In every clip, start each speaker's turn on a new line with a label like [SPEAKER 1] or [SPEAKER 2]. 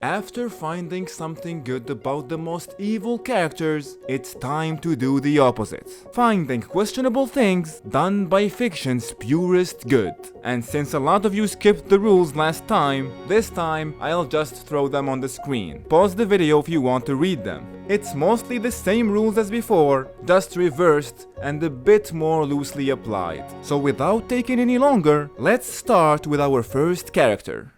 [SPEAKER 1] After finding something good about the most evil characters, it's time to do the opposite. Finding questionable things done by fiction's purest good. And since a lot of you skipped the rules last time, this time I'll just throw them on the screen. Pause the video if you want to read them. It's mostly the same rules as before, just reversed and a bit more loosely applied. So without taking any longer, let's start with our first character.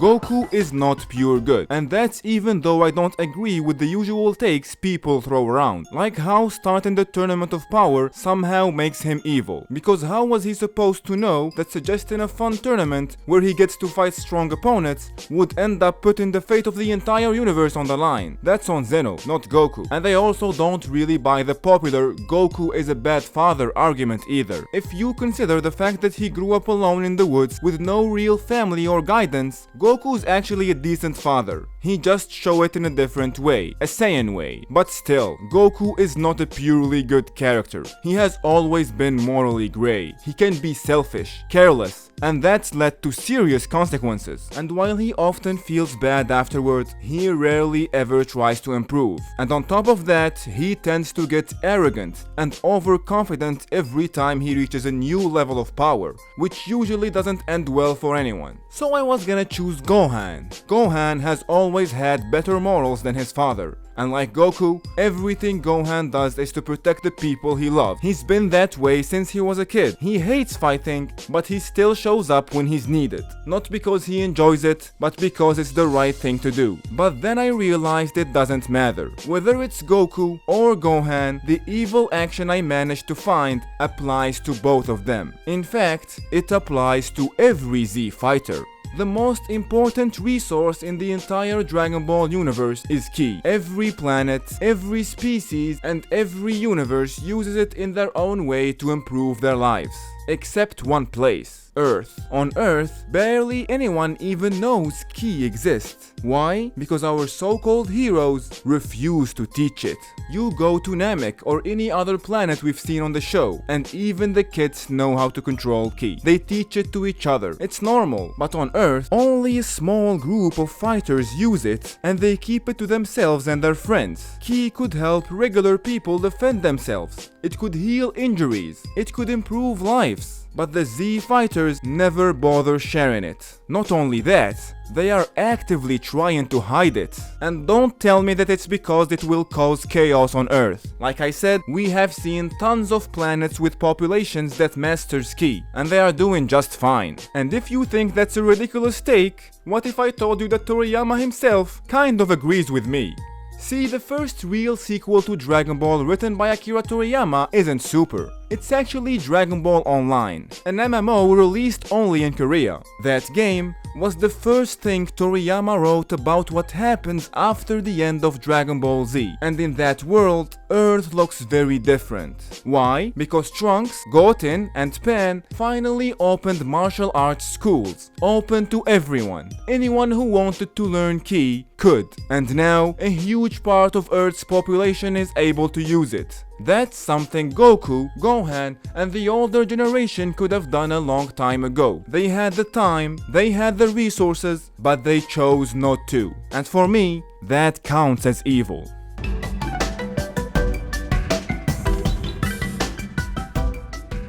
[SPEAKER 1] Goku is not pure good, and that's even though I don't agree with the usual takes people throw around, like how starting the Tournament of Power somehow makes him evil, because how was he supposed to know that suggesting a fun tournament where he gets to fight strong opponents would end up putting the fate of the entire universe on the line? That's on Zeno, not Goku. And I also don't really buy the popular Goku is a bad father argument either. If you consider the fact that he grew up alone in the woods with no real family or guidance, Goku's actually a decent father. He just show it in a different way, a Saiyan way. But still, Goku is not a purely good character. He has always been morally gray. He can be selfish, careless, and that's led to serious consequences. And while he often feels bad afterwards, he rarely ever tries to improve. And on top of that, he tends to get arrogant and overconfident every time he reaches a new level of power, which usually doesn't end well for anyone. So I was gonna choose Gohan. Gohan has always had better morals than his father. And like Goku, everything Gohan does is to protect the people he loves. He's been that way since he was a kid. He hates fighting, but he still shows up when he's needed. Not because he enjoys it, but because it's the right thing to do. But then I realized it doesn't matter. Whether it's Goku or Gohan, the evil action I managed to find applies to both of them. In fact, it applies to every Z fighter. The most important resource in the entire Dragon Ball universe is Ki. Every planet, every species, and every universe uses it in their own way to improve their lives. Except one place, Earth. On Earth, barely anyone even knows Ki exists. Why? Because our so-called heroes refuse to teach it. You go to Namek or any other planet we've seen on the show, and even the kids know how to control Ki. They teach it to each other. It's normal. But on Earth, only a small group of fighters use it, and they keep it to themselves and their friends. Ki could help regular people defend themselves. It could heal injuries. It could improve lives. But the Z fighters never bother sharing it. Not only that, they are actively trying to hide it. And don't tell me that it's because it will cause chaos on Earth. Like I said, we have seen tons of planets with populations that masters Ki, and they are doing just fine. And if you think that's a ridiculous take, what if I told you that Toriyama himself kind of agrees with me? See, the first real sequel to Dragon Ball written by Akira Toriyama isn't Super. It's actually Dragon Ball Online, an MMO released only in Korea. That game was the first thing Toriyama wrote about what happens after the end of Dragon Ball Z. And in that world, Earth looks very different. Why? Because Trunks, Goten, and Pan finally opened martial arts schools, open to everyone. Anyone who wanted to learn Ki could. And now, a huge part of Earth's population is able to use it. That's something Goku, Gohan, and the older generation could have done a long time ago. They had the time, they had the resources, but they chose not to. And for me, that counts as evil.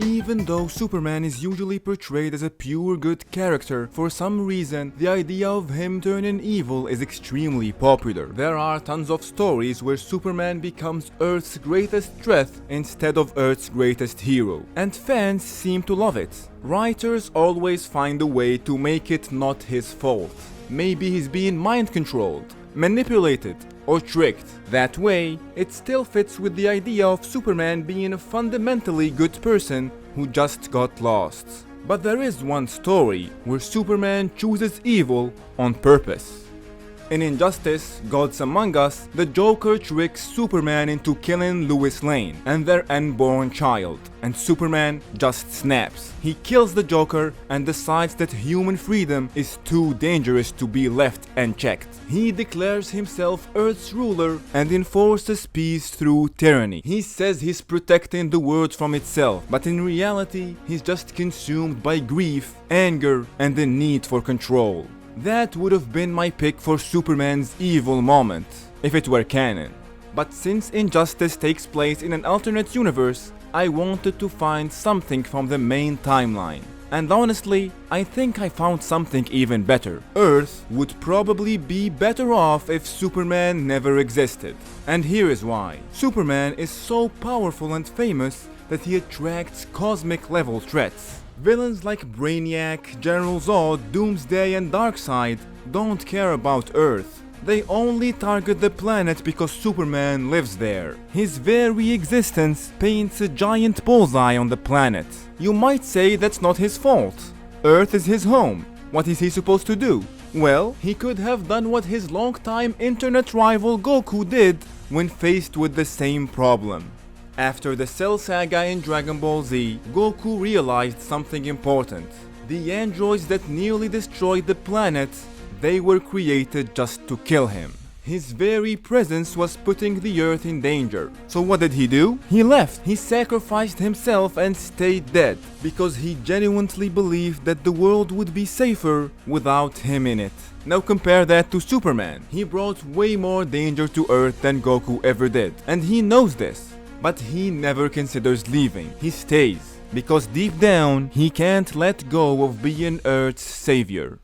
[SPEAKER 1] Even though Superman is usually portrayed as a pure good character, for some reason, the idea of him turning evil is extremely popular. There are tons of stories where Superman becomes Earth's greatest threat instead of Earth's greatest hero, and fans seem to love it. Writers always find a way to make it not his fault. Maybe he's being mind-controlled, manipulated, or tricked. That way, it still fits with the idea of Superman being a fundamentally good person who just got lost. But there is one story where Superman chooses evil on purpose. In Injustice, Gods Among Us, the Joker tricks Superman into killing Lois Lane and their unborn child, and Superman just snaps. He kills the Joker and decides that human freedom is too dangerous to be left unchecked. He declares himself Earth's ruler and enforces peace through tyranny. He says he's protecting the world from itself, but in reality, he's just consumed by grief, anger, and the need for control. That would have been my pick for Superman's evil moment, if it were canon. But since Injustice takes place in an alternate universe, I wanted to find something from the main timeline. And honestly, I think I found something even better. Earth would probably be better off if Superman never existed. And here is why. Superman is so powerful and famous that he attracts cosmic-level threats. Villains like Brainiac, General Zod, Doomsday, and Darkseid don't care about Earth. They only target the planet because Superman lives there. His very existence paints a giant bullseye on the planet. You might say that's not his fault. Earth is his home. What is he supposed to do? Well, he could have done what his longtime internet rival Goku did when faced with the same problem. After the Cell Saga in Dragon Ball Z, Goku realized something important. The androids that nearly destroyed the planet, they were created just to kill him. His very presence was putting the Earth in danger. So what did he do? He left. He sacrificed himself and stayed dead, because he genuinely believed that the world would be safer without him in it. Now compare that to Superman. He brought way more danger to Earth than Goku ever did, and he knows this. But he never considers leaving. He stays, because deep down, he can't let go of being Earth's savior.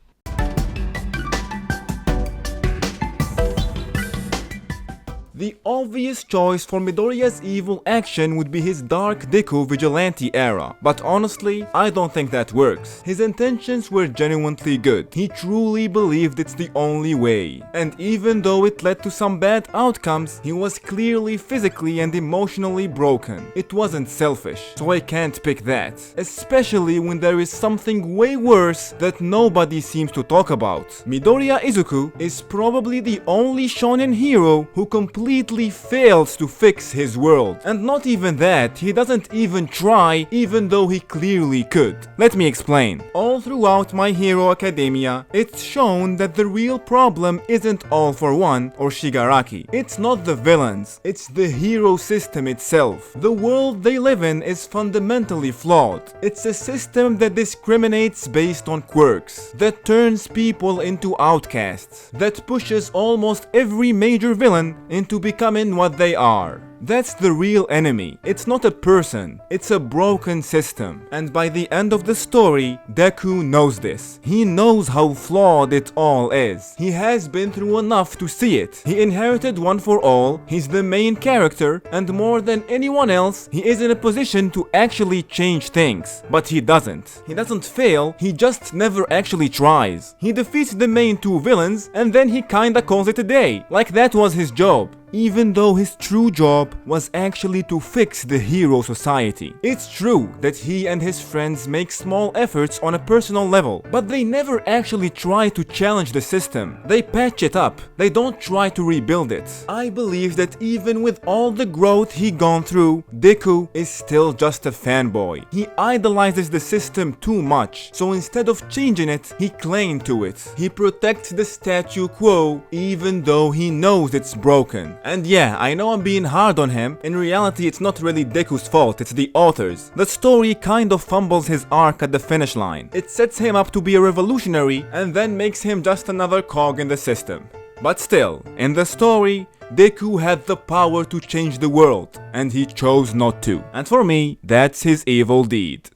[SPEAKER 1] The obvious choice for Midoriya's evil action would be his Dark Deku vigilante era, but honestly, I don't think that works. His intentions were genuinely good. He truly believed it's the only way. And even though it led to some bad outcomes, he was clearly physically and emotionally broken. It wasn't selfish, so I can't pick that. Especially when there is something way worse that nobody seems to talk about. Midoriya Izuku is probably the only shonen hero who completely fails to fix his world. And not even that, he doesn't even try, even though he clearly could. Let me explain. All throughout My Hero Academia, it's shown that the real problem isn't All for One or Shigaraki. It's not the villains, it's the hero system itself. The world they live in is fundamentally flawed. It's a system that discriminates based on quirks, that turns people into outcasts, that pushes almost every major villain into becoming what they are. That's the real enemy. It's not a person, it's a broken system. And by the end of the story, Deku knows this. He knows how flawed it all is. He has been through enough to see it. He inherited One for All, he's the main character, and more than anyone else, he is in a position to actually change things. But he doesn't. He doesn't fail, he just never actually tries. He defeats the main two villains, and then he kinda calls it a day, like that was his job. Even though his true job was actually to fix the hero society. It's true that he and his friends make small efforts on a personal level, but they never actually try to challenge the system. They patch it up, they don't try to rebuild it. I believe that even with all the growth he gone through, Deku is still just a fanboy. He idolizes the system too much, so instead of changing it, he clings to it. He protects the status quo even though he knows it's broken. And yeah, I know I'm being hard on him. In reality, it's not really Deku's fault, it's the author's. The story kind of fumbles his arc at the finish line. It sets him up to be a revolutionary and then makes him just another cog in the system. But still, in the story, Deku had the power to change the world, and he chose not to. And for me, that's his evil deed.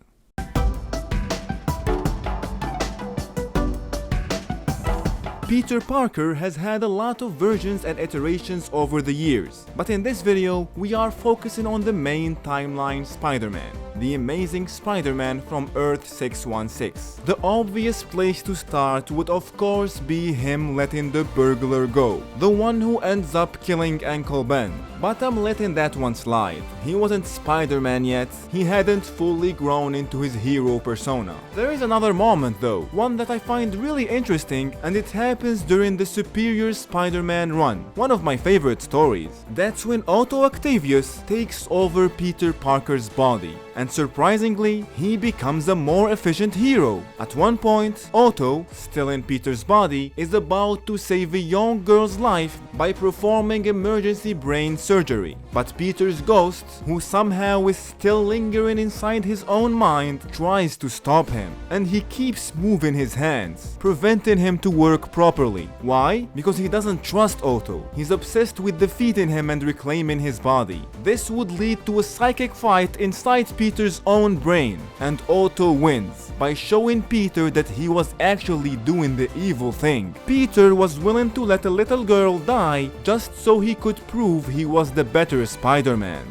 [SPEAKER 1] Peter Parker has had a lot of versions and iterations over the years, but in this video, we are focusing on the main timeline Spider-Man. the amazing Spider-Man from Earth 616. The obvious place to start would of course be him letting the burglar go, the one who ends up killing Uncle Ben. But I'm letting that one slide. He wasn't Spider-Man yet, he hadn't fully grown into his hero persona. There is another moment though, one that I find really interesting, and it happens during the Superior Spider-Man run, one of my favorite stories. That's when Otto Octavius takes over Peter Parker's body, and surprisingly, he becomes a more efficient hero. At one point, Otto, still in Peter's body, is about to save a young girl's life by performing emergency brain surgery. But Peter's ghost, who somehow is still lingering inside his own mind, tries to stop him, and he keeps moving his hands, preventing him to work properly. Why? Because he doesn't trust Otto. He's obsessed with defeating him and reclaiming his body. This would lead to a psychic fight inside Peter's own brain, and Otto wins by showing Peter that he was actually doing the evil thing. Peter was willing to let a little girl die just so he could prove he was the better Spider-Man.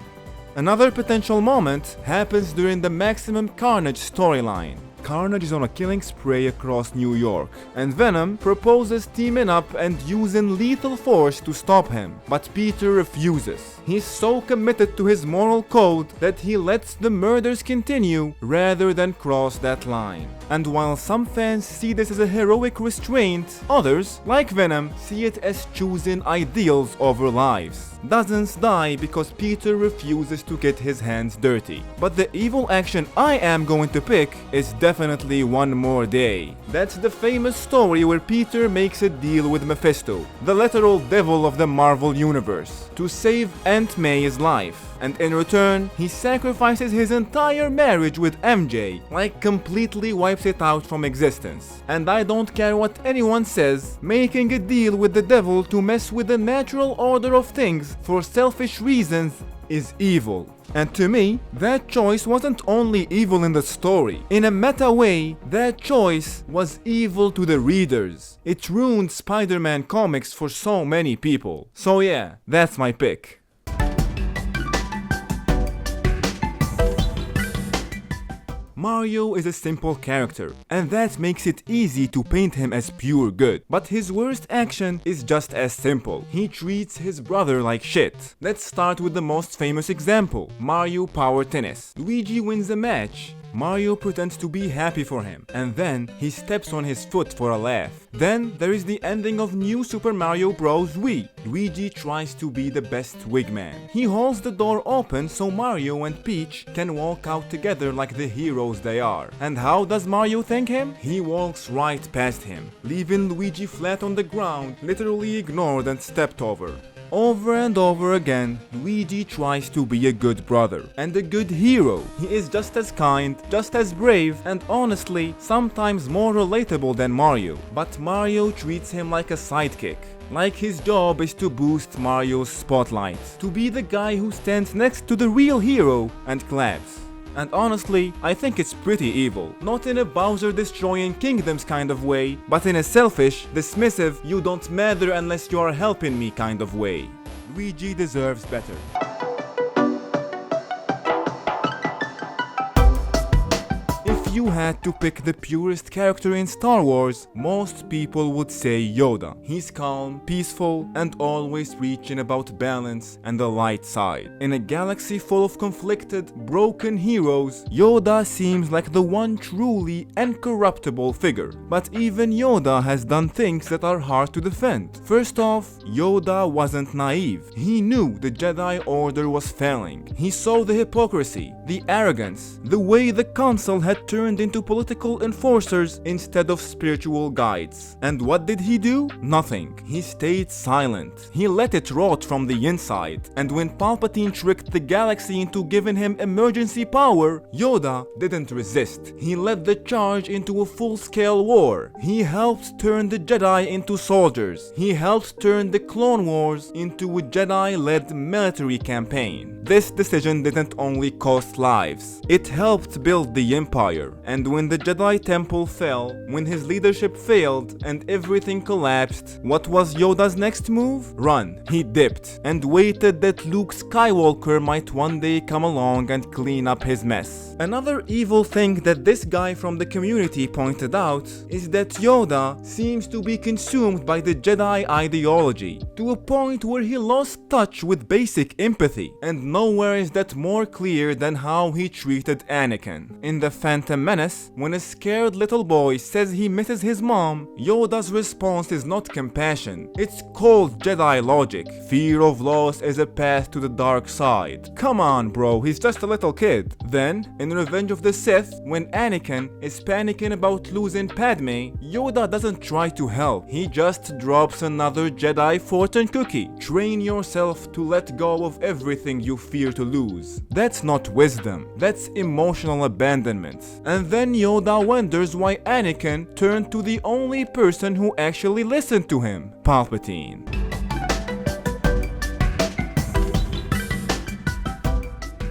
[SPEAKER 1] Another potential moment happens during the Maximum Carnage storyline. Carnage is on a killing spree across New York, and Venom proposes teaming up and using lethal force to stop him, but Peter refuses. He's so committed to his moral code that he lets the murders continue rather than cross that line. And while some fans see this as a heroic restraint, others, like Venom, see it as choosing ideals over lives. Dozens die because Peter refuses to get his hands dirty. But the evil action I am going to pick is definitely One More Day. That's the famous story where Peter makes a deal with Mephisto, the literal devil of the Marvel Universe, to save Aunt May's life. And in return, he sacrifices his entire marriage with MJ, like completely wipes it out from existence. And I don't care what anyone says, making a deal with the devil to mess with the natural order of things for selfish reasons is evil. And to me, that choice wasn't only evil in the story. In a meta way, that choice was evil to the readers. It ruined Spider-Man comics for so many people. So yeah, that's my pick. Mario is a simple character, and that makes it easy to paint him as pure good. But his worst action is just as simple. He treats his brother like shit. Let's start with the most famous example, Mario Power Tennis. Luigi wins a match. Mario pretends to be happy for him, and then he steps on his foot for a laugh. Then there is the ending of New Super Mario Bros. Wii. Luigi tries to be the best wingman. He holds the door open so Mario and Peach can walk out together like the heroes they are. And how does Mario thank him? He walks right past him, leaving Luigi flat on the ground, literally ignored and stepped over. Over and over again, Luigi tries to be a good brother and a good hero. He is just as kind, just as brave, and honestly, sometimes more relatable than Mario. But Mario treats him like a sidekick. Like his job is to boost Mario's spotlight, to be the guy who stands next to the real hero and claps. And honestly, I think it's pretty evil. Not in a Bowser destroying kingdoms kind of way, but in a selfish, dismissive, you don't matter unless you are helping me kind of way. Luigi deserves better. If you had to pick the purest character in Star Wars, most people would say Yoda. He's calm, peaceful, and always preaching about balance and the light side. In a galaxy full of conflicted, broken heroes, Yoda seems like the one truly incorruptible figure. But even Yoda has done things that are hard to defend. First off, Yoda wasn't naive. He knew the Jedi Order was failing. He saw the hypocrisy, the arrogance, the way the Council had turned into political enforcers instead of spiritual guides. And what did he do? Nothing. He stayed silent. He let it rot from the inside. And when Palpatine tricked the galaxy into giving him emergency power, Yoda didn't resist. He led the charge into a full-scale war. He helped turn the Jedi into soldiers. He helped turn the Clone Wars into a Jedi-led military campaign. This decision didn't only cost lives, it helped build the Empire. And when the Jedi Temple fell, when his leadership failed and everything collapsed, what was Yoda's next move? Run. He dipped and waited that Luke Skywalker might one day come along and clean up his mess. Another evil thing that this guy from the community pointed out is that Yoda seems to be consumed by the Jedi ideology to a point where he lost touch with basic empathy, and nowhere is that more clear than how he treated Anakin. In The Phantom Menace, when a scared little boy says he misses his mom, Yoda's response is not compassion, it's cold Jedi logic. Fear of loss is a path to the dark side. Come on bro, he's just a little kid. Then, in Revenge of the Sith, when Anakin is panicking about losing Padme, Yoda doesn't try to help, he just drops another Jedi fortune cookie. Train yourself to let go of everything you fear to lose. That's not wisdom, that's emotional abandonment. And then Yoda wonders why Anakin turned to the only person who actually listened to him, Palpatine.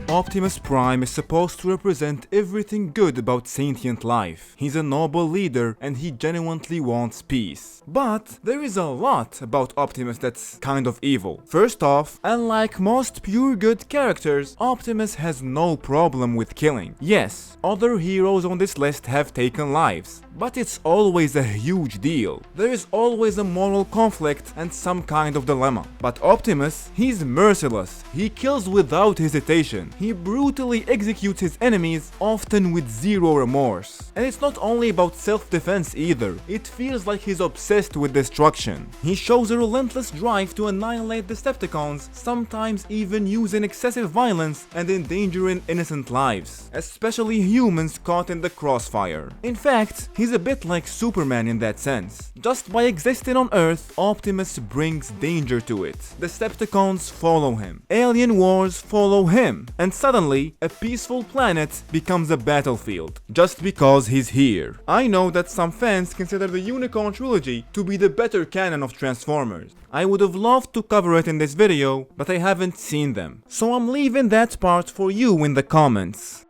[SPEAKER 1] Optimus Prime is supposed to represent everything good about sentient life. He's a noble leader and he genuinely wants peace. But there is a lot about Optimus that's kind of evil. First off, unlike most pure good characters, Optimus has no problem with killing. Yes, other heroes on this list have taken lives, but it's always a huge deal. There is always a moral conflict and some kind of dilemma. But Optimus, he's merciless. He kills without hesitation. He brutally executes his enemies, often with zero remorse. And it's not only about self-defense either. It feels like he's obsessed with destruction. He shows a relentless drive to annihilate Decepticons, sometimes even using excessive violence and endangering innocent lives, especially humans caught in the crossfire. In fact, he's a bit like Superman in that sense. Just by existing on Earth, Optimus brings danger to it. Decepticons follow him. Alien wars follow him. And suddenly, a peaceful planet becomes a battlefield, just because he's here. I know that some fans consider the Unicorn trilogy to be the better canon of Transformers. I would have loved to cover it in this video, but I haven't seen them. So I'm leaving that part for you in the comments.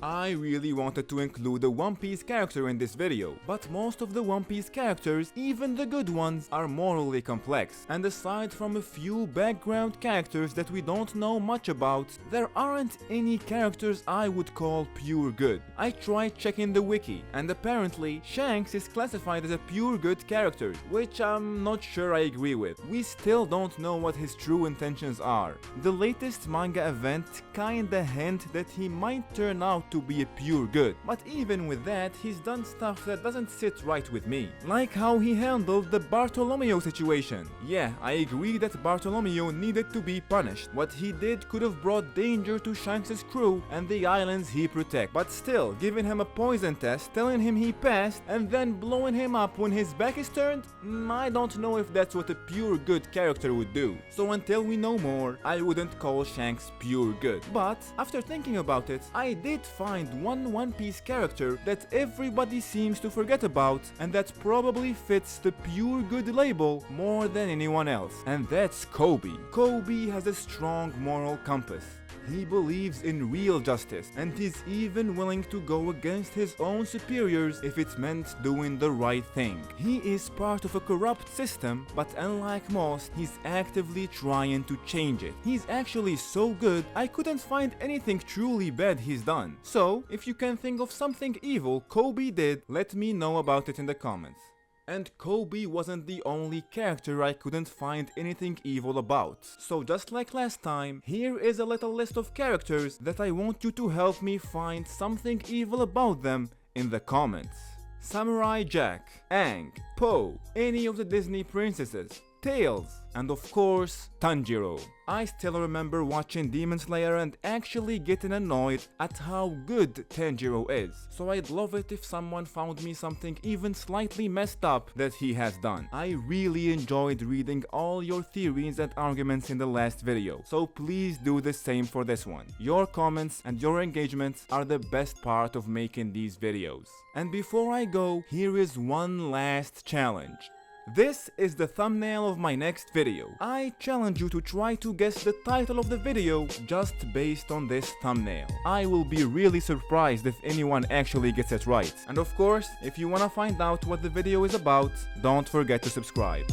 [SPEAKER 1] I really wanted to include a One Piece character in this video, but most of the One Piece characters, even the good ones, are morally complex, and aside from a few background characters that we don't know much about, there aren't any characters I would call pure good. I tried checking the wiki, and apparently Shanks is classified as a pure good character, which I'm not sure I agree with. We still don't know what his true intentions are. The latest manga event kinda hint that he might turn out to be a pure good, but even with that, he's done stuff that doesn't sit right with me. Like how he handled the Bartolomeo situation. Yeah, I agree that Bartolomeo needed to be punished. What he did could have brought danger to Shanks' crew and the islands he protects, but still, giving him a poison test, telling him he passed, and then blowing him up when his back is turned? I don't know if that's what a pure good character would do. So until we know more, I wouldn't call Shanks pure good. But after thinking about it, I did find one Piece character that everybody seems to forget about and that probably fits the pure good label more than anyone else, and that's Kobe. Kobe has a strong moral compass. He believes in real justice and is even willing to go against his own superiors if it meant doing the right thing. He is part of a corrupt system, but unlike most, he's actively trying to change it. He's actually so good, I couldn't find anything truly bad he's done. So, if you can think of something evil Kobe did, let me know about it in the comments. And Kobe wasn't the only character I couldn't find anything evil about. So just like last time, here is a little list of characters that I want you to help me find something evil about them in the comments. Samurai Jack, Aang, Poe, any of the Disney princesses, Tails, and of course, Tanjiro. I still remember watching Demon Slayer and actually getting annoyed at how good Tanjiro is, so I'd love it if someone found me something even slightly messed up that he has done. I really enjoyed reading all your theories and arguments in the last video, so please do the same for this one. Your comments and your engagements are the best part of making these videos. And before I go, here is one last challenge. This is the thumbnail of my next video. I challenge you to try to guess the title of the video just based on this thumbnail. I will be really surprised if anyone actually gets it right. And of course, if you wanna find out what the video is about, don't forget to subscribe.